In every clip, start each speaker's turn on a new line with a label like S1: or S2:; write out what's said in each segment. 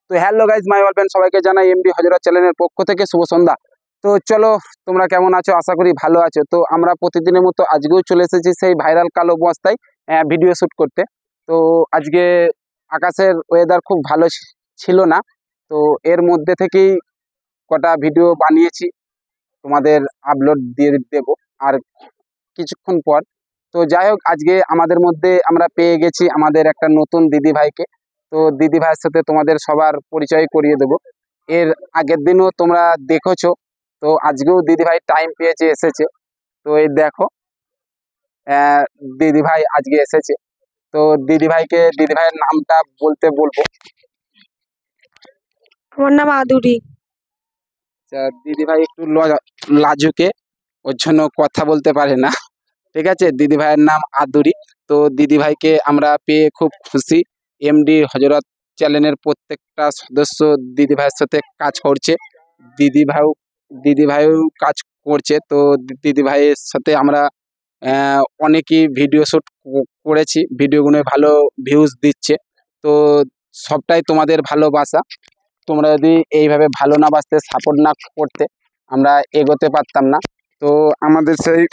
S1: তো hello guys, মাই ওয়েলবেন, সবাইকে জানাই এমডি হজরত চ্যানেলের পক্ষ থেকে শুভ সন্ধ্যা। তো চলো, তোমরা কেমন আছো? আশা করি ভালো আছো। তো আমরা প্রতিদিনের মতো আজকেও চলে এসেছি সেই ভাইরাল কালো বস্তায় ভিডিও শ্যুট করতে। তো আজকে আকাশের ওয়েদার খুব ভালো ছিল না, তো এর মধ্যে থেকেই কটা ভিডিও বানিয়েছি, তোমাদের আপলোড দিয়ে দেব আর কিছুক্ষণ পর। তো যাই হোক, আজকে আমাদের মধ্যে আমরা পেয়ে গেছি আমাদের একটা নতুন দিদি ভাইকে। তো দিদি ভাইয়ের সাথে তোমাদের সবার পরিচয় করিয়ে দেব। এর আগের দিনও তোমরা দেখেছো, তো আজকেও দিদি ভাই টাইম পেয়েছে, এসেছে। তো এই দেখো, দিদি ভাই আজকে এসেছে। তো দিদি ভাইয়ের নামটা বলতে বলবো।
S2: আমার নাম আদুরি।
S1: দিদি ভাই একটু লাজুকে, ওর জন্য কথা বলতে পারে না, ঠিক আছে। দিদি ভাইয়ের নাম আদুরি। তো দিদি ভাইকে আমরা পেয়ে খুব খুশি। এমডি হজরত চ্যানেলের প্রত্যেকটা সদস্য দিদি ভাইয়ের সাথে কাজ করছে, দিদি ভাইও কাজ করছে। তো দিদি ভাইয়ের সাথে আমরা অনেকই ভিডিও শ্যুট করেছি, ভিডিওগুলো ভালো ভিউজ দিচ্ছে। তো সবটাই তোমাদের ভালোবাসা। তোমরা যদি এইভাবে ভালো না বাসতে, সাপোর্ট না করতে, আমরা এগোতে পারতাম না। তো আমাদের সেই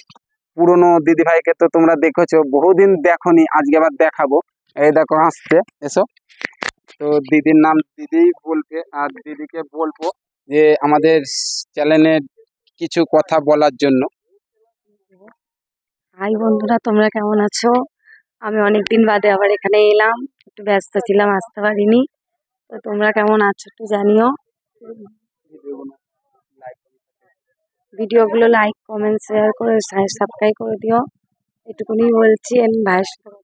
S1: পুরনো দিদি ভাইকে তো তোমরা দেখেছো, বহুদিন দেখোনি, আজকে আবার দেখাবো। এই দেখো আসছে, এসো। তো দিদির নাম দিদিই বলবে, আর দিদিকে বলবো যে আমাদের চ্যানেলে কিছু কথা বলার জন্য।
S2: হাই বন্ধুরা, তোমরা কেমন আছো? আমি অনেকদিন বাদে আবার এখানে এলাম, একটু ব্যস্ত ছিলাম, আসতে পারিনি। তো তোমরা কেমন আছো একটু জানিও। ভিডিওগুলো লাইক, কমেন্ট, শেয়ার করে সাবস্ক্রাইব করে দিও, এটুকুনি বলছি। ভাইয়ের সাথে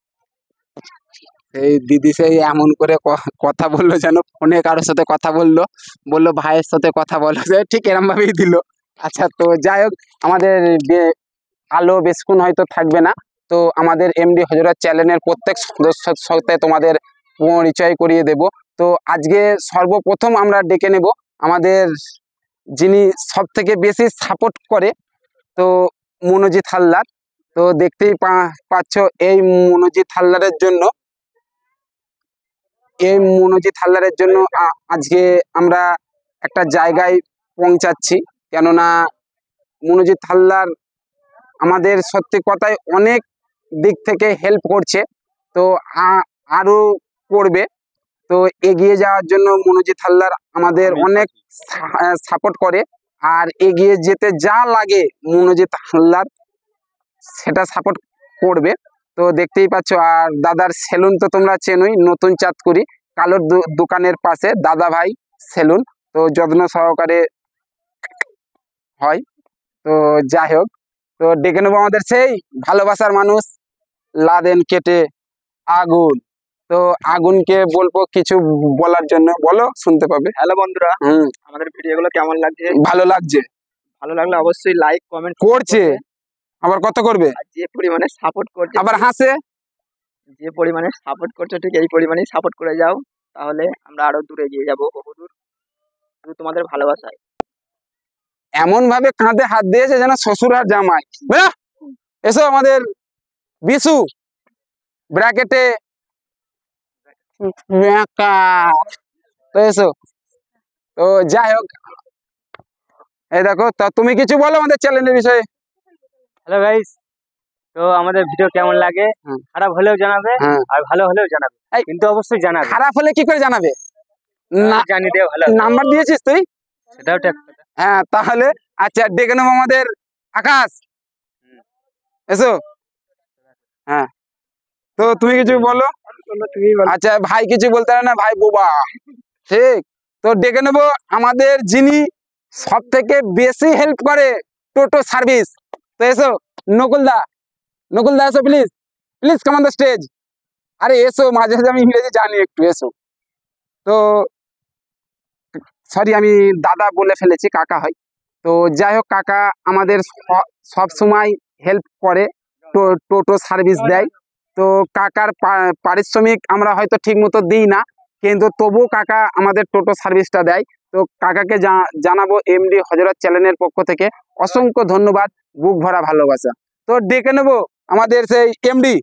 S1: এই দিদি সেই এমন করে কথা বললো যেন ফোনে কারোর সাথে কথা বললো ভাইয়ের সাথে কথা বলো, ঠিক এরম ভাবেই দিল। আচ্ছা, তো যাই হোক, আমাদের আলো বেশক্ষণ হয়তো থাকবে না। তো আমাদের এমডি হজরত চ্যানেলের প্রত্যেক সদস্যের সাথে তোমাদের পরিচয় করিয়ে দেব। তো আজকে সর্বপ্রথম আমরা ডেকে নেব আমাদের যিনি সব থেকে বেশি সাপোর্ট করে, তো মনোজিৎ হালদার। তো দেখতেই পাচ্ছ এই মনোজিৎ হালদারের জন্য আজকে আমরা একটা জায়গায় পৌঁছাচ্ছি। কেননা মনোজিৎ হালদার আমাদের সত্যি কথায় অনেক দিক থেকে হেল্প করছে, তো আরো করবে। তো এগিয়ে যাওয়ার জন্য মনোজিৎ হালদার আমাদের অনেক সাপোর্ট করে, আর এগিয়ে যেতে যা লাগে মনোজিৎ হালদার সেটা সাপোর্ট করবে। তো দেখতেই পাচ্ছ, আর দাদার সেলুন তো তোমরা চেনোই, নতুন চাঁদকুড়ি কালোর দোকানের পাশে দাদা ভাই সেলুন। তো যত্ন সহকারে হয়। তো যাই হোক, তো ডেকে নেবো আমাদের সেই ভালোবাসার মানুষ, লাদেন কেটে আগুন। তো আগুনকে বলবো কিছু বলার জন্য, বলো, শুনতে পাবে।
S3: হ্যালো বন্ধুরা, আমাদের ভিডিওগুলো কেমন লাগছে?
S1: ভালো লাগছে।
S3: ভালো লাগলে অবশ্যই লাইক কমেন্ট
S1: করছে, আবার কত করবে,
S3: যে পরিমাণে সাপোর্ট করছে,
S1: আবার হাসে।
S3: যে পরিমাণে সাপোর্ট করছে ঠিক এই পরিমাণেই সাপোর্ট করে যাও, তাহলে আমরা আরো দূরে এগিয়ে যাবো, বহুদূর। শুধু তোমাদের ভালোবাসায়।
S1: এমন ভাবে কাঁধে হাত দিয়েছে যেন শ্বশুর আর জামাই। এসো আমাদের বিশু ব্র্যাকেটে, তো এসো। তো যাই হোক, এই দেখো, তা তুমি কিছু বলো আমাদের চ্যানেলের বিষয়ে।
S4: হ্যালো গাইস, তো আমাদের ভিডিও কেমন লাগে খারাপ হলেও জানাবে, আর ভালো হলেও জানাবে, কিন্তু অবশ্যই জানাবে।
S1: খারাপ হলে কি করে জানাবে? না
S4: জানি দে, ভালো
S1: নাম্বার দিয়েছিস তুই?
S4: সেটাও ঠিক।
S1: হ্যাঁ, তাহলে আচ্ছা, ডেকে নেবো আমাদের আকাশ, এসো। হ্যাঁ, তো তুমি কিছু বলো। আচ্ছা, ভাই কিছু বলতে পারে না, ভাই বোবা, ঠিক। তো ডেকে নেবো আমাদের যিনি সব থেকে বেশি হেল্প করে টোটো সার্ভিস। তো এসো নকুলদা, এসো please, come on the stage. আরে এসো, মাঝে মাঝে আমি ইংরেজি জানি একটু, এসো। তো সরি, আমি দাদা বলে ফেলেছি, কাকা হয়। তো যাই হোক, কাকা আমাদের সব সময় হেল্প করে, টোটো সার্ভিস দেয়। তো কাকার পারিশ্রমিক আমরা হয়তো ঠিক মতো দিই না, কিন্তু তবুও কাকা আমাদের টোটো সার্ভিসটা দেয়। তো কাকাকে জানাবো এমডি হজরত চ্যানেলের পক্ষ থেকে অসংখ্য ধন্যবাদ, বুক ভরা ভালোবাসা। তো ডেকে নেবো আমাদের সেই MD,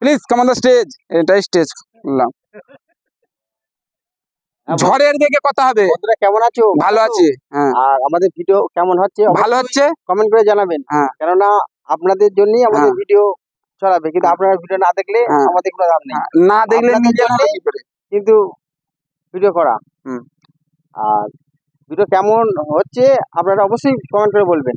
S1: please come on the stage. এটাই স্টেজ করলাম। ঝড়ের বেগে কথা হবে।
S5: বন্ধুরা কেমন আছো?
S1: ভালো আছি। হ্যাঁ,
S5: আর আমাদের ভিডিও কেমন হচ্ছে
S1: ভালো হচ্ছে।
S5: কমেন্ট করে জানাবেন।
S1: হ্যাঁ।
S5: কেননা আপনাদের জন্যই আমাদের
S1: হ্যাঁ।
S5: ভিডিও ছড়াবে, কিন্তু আপনারা ভিডিও না দেখলে
S1: হ্যাঁ।
S5: আমাদের কোনো দাম নেই।
S1: না দেখলে
S5: আপনাদের
S1: নিজের
S5: জন্যই
S1: কি করে?
S5: কিন্তু ভিডিও করা।
S1: হুম।
S5: আর ভিডিও কেমন হচ্ছে আপনারা অবশ্যই কমেন্ট করে বলবেন।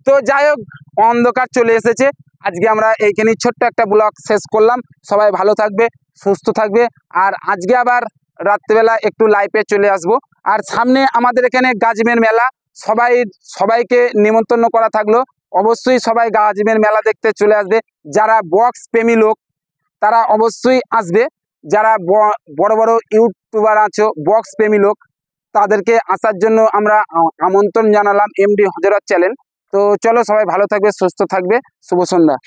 S1: তো যাই হোক, অন্ধকার চলে এসেছে। আজকে আমরা এইখানেই ছোট্ট একটা ব্লগ শেষ করলাম। সবাই ভালো থাকবে, সুস্থ থাকবে। আর আজকে আবার রাত্রেবেলা একটু লাইভে চলে আসব। আর সামনে আমাদের এখানে গাজমের মেলা, সবাইকে নিমন্ত্রণ করা থাকলো। অবশ্যই সবাই গাজমের মেলা দেখতে চলে আসবে। যারা বক্স প্রেমী লোক তারা অবশ্যই আসবে। যারা বড় বড় ইউটিউবার আছো, বক্স প্রেমী লোক, তাদেরকে আসার জন্য আমরা আমন্ত্রণ জানালাম এমডি হযরত চ্যানেল। তো চলো, সবাই ভালো থাকবে, সুস্থ থাকবে। শুভ সন্ধ্যা।